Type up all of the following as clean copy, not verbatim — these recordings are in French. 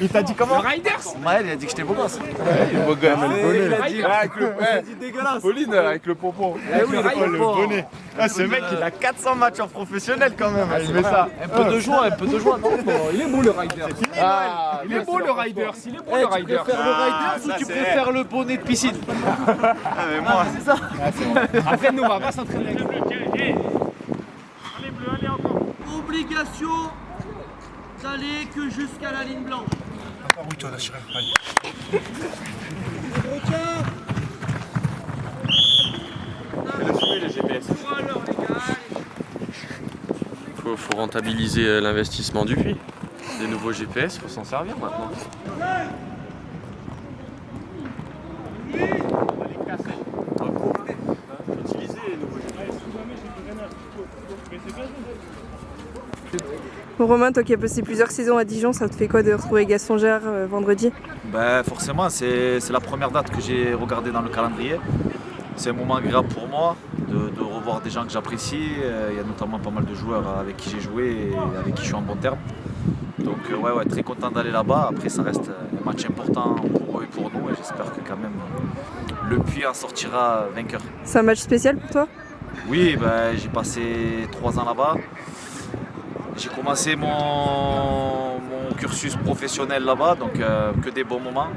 Il t'a dit comment? Le Riders. Ouais, il a dit que j'étais beau gosse. Il est beau gosse. Il a dit Avec le dégueulasse. Pauline avec le pompon. Le bonnet. Ah, ce mec, il a 400 matchs en professionnel quand même. Il met ça. Un peu de joie, non. Il est beau le Riders. Ah, Il est beau le Riders. Il est beau le Riders. Tu préfères le Riders ou tu préfères le bonnet de piscine? Ah, mais moi, C'est ça. Après, nous, on va pas s'entraîner avec lui. Allez bleu, allez encore. Obligation d'aller que jusqu'à la ligne blanche. Encore oui, toi, là, Chirel. Allez. Faut rentabiliser l'investissement du puits. Des nouveaux GPS, faut s'en servir maintenant. Bon, Romain, toi qui as passé plusieurs saisons à Dijon, ça te fait quoi de retrouver Gaston-Gers vendredi? Forcément, c'est la première date que j'ai regardée dans le calendrier. C'est un moment agréable pour moi de revoir des gens que j'apprécie. Il y a notamment pas mal de joueurs avec qui j'ai joué et avec qui je suis en bon terme. Donc ouais, très content d'aller là-bas. Après, ça reste un match important pour eux et pour nous. Et j'espère que quand même le Puy en sortira vainqueur. C'est un match spécial pour toi? Oui, j'ai passé 3 ans là-bas. J'ai commencé mon cursus professionnel là-bas, donc que des bons moments.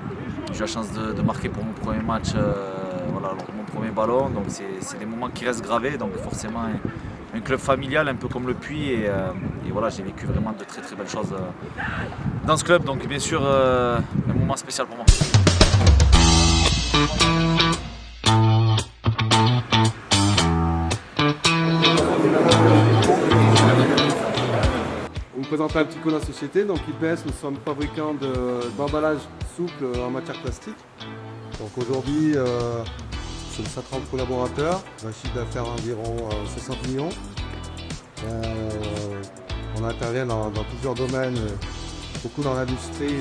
J'ai eu la chance de marquer pour mon premier match, mon premier ballon, donc c'est des moments qui restent gravés, donc forcément un club familial un peu comme le Puy, et voilà, j'ai vécu vraiment de très très belles choses dans ce club, donc bien sûr un moment spécial pour moi. On vous présente un petit peu la société. Donc IPS, nous sommes fabricants d'emballage souple en matière plastique. Donc aujourd'hui, c'est 130 collaborateurs, un chiffre d'affaires environ 60 millions. On intervient dans plusieurs domaines, beaucoup dans l'industrie.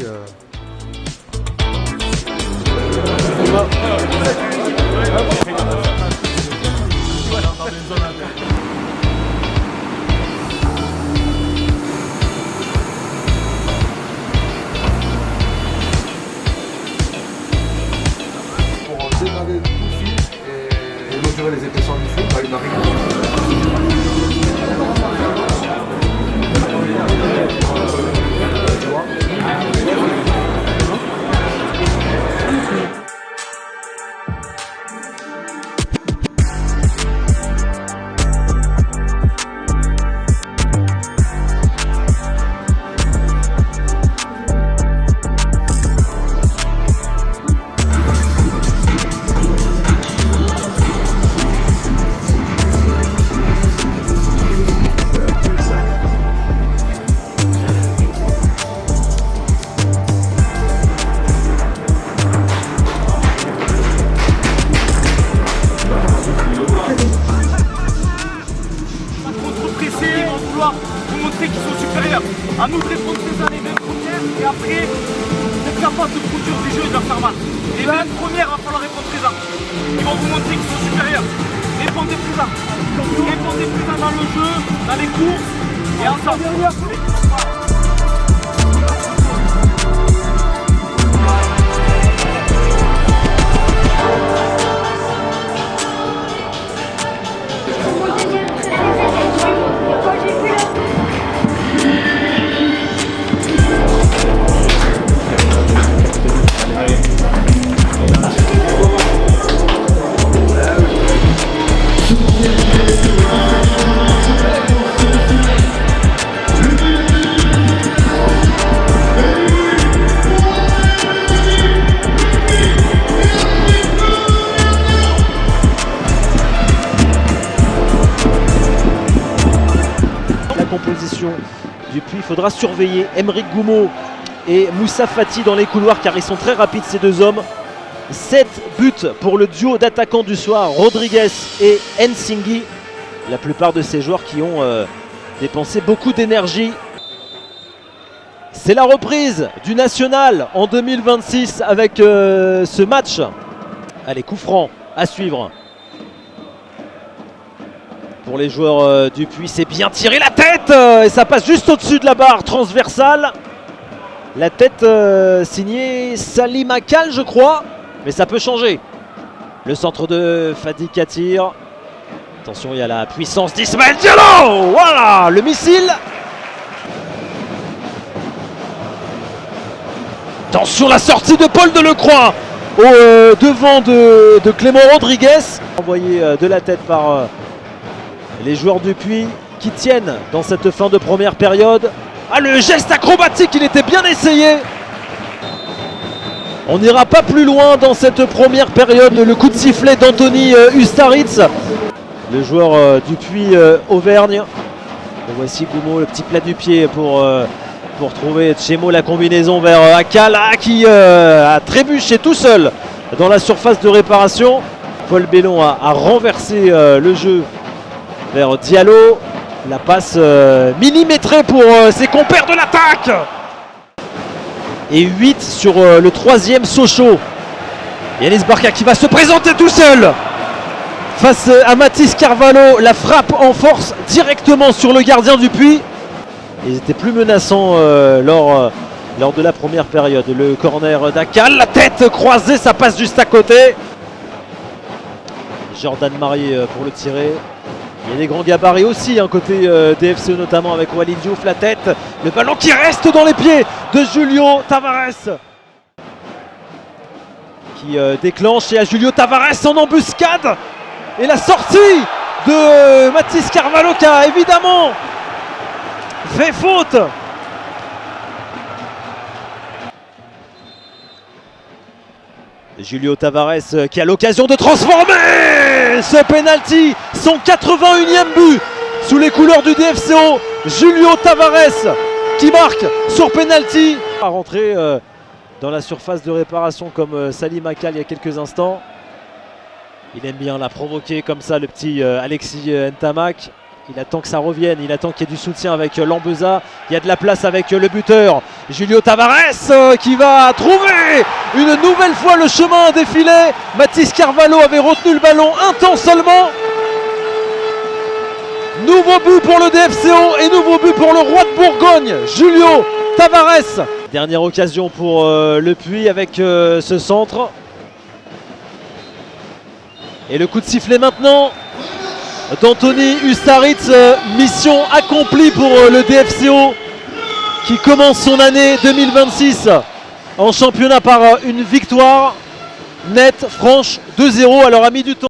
Dégrader tout le fil et mesurer les épaisseurs du fil avec la pour montrer qu'ils sont supérieurs. À nous de répondre déjà les 20 premières et après d'être capable de produire des jeux et de leur faire mal. Les 20 premières, il va falloir répondre présent. Ils vont vous montrer qu'ils sont supérieurs. Répondez présent. Répondez présent dans le jeu, dans les courses et ensemble. Composition du Puy, il faudra surveiller Emeric Goumeau et Moussa Fati dans les couloirs car ils sont très rapides ces deux hommes. 7 buts pour le duo d'attaquants du soir, Rodriguez et Nsinghi. La plupart de ces joueurs qui ont dépensé beaucoup d'énergie. C'est la reprise du National en 2026 avec ce match. Allez, coup franc à suivre. Pour les joueurs du Puy, c'est bien tiré la tête et ça passe juste au-dessus de la barre transversale. La tête signée Salim Akal, je crois. Mais ça peut changer. Le centre de Fadi Katir. Attention, il y a la puissance d'Ismaël Diallo. Voilà, le missile. Attention, la sortie de Paul Delecroix au devant de Clément Rodriguez. Envoyé de la tête par les joueurs du Puy qui tiennent dans cette fin de première période. Ah, le geste acrobatique, il était bien essayé. On n'ira pas plus loin dans cette première période. Le coup de sifflet d'Anthony Ustaritz, le joueur du Puy Auvergne. Et voici Goumo, le petit plat du pied pour trouver Tchemo, la combinaison vers Akal qui a trébuché tout seul dans la surface de réparation. Paul Bellon a renversé le jeu vers Diallo. La passe millimétrée pour ses compères de l'attaque. Et 8 sur le troisième Sochaux. Yanis Barca qui va se présenter tout seul face à Mathis Carvalho. La frappe en force directement sur le gardien du Puy. Ils étaient plus menaçants lors de la première période. Le corner d'Akal, la tête croisée, ça passe juste à côté. Jordan Marié pour le tirer. Il y a des grands gabarits aussi, côté DFCE notamment avec Walid Diouf, la tête. Le ballon qui reste dans les pieds de Julio Tavares. Qui déclenche et à Julio Tavares en embuscade. Et la sortie de Mathis Carvalho qui a évidemment fait faute. Julio Tavares qui a l'occasion de transformer ce penalty, son 81e but sous les couleurs du DFCO. Julio Tavares qui marque sur penalty. À rentrer dans la surface de réparation comme Salim Akal il y a quelques instants. Il aime bien la provoquer comme ça, le petit Alexis Ntamak. Il attend que ça revienne, il attend qu'il y ait du soutien avec Lambeza. Il y a de la place avec le buteur Julio Tavares qui va trouver une nouvelle fois le chemin défilé. Mathis Carvalho avait retenu le ballon un temps seulement. Nouveau but pour le DFCO et nouveau but pour le roi de Bourgogne, Julio Tavares. Dernière occasion pour le Puy avec ce centre. Et le coup de sifflet maintenant d'Anthony Ustaritz, mission accomplie pour le DFCO qui commence son année 2026 en championnat par une victoire nette, franche, 2-0. Alors a mis du temps.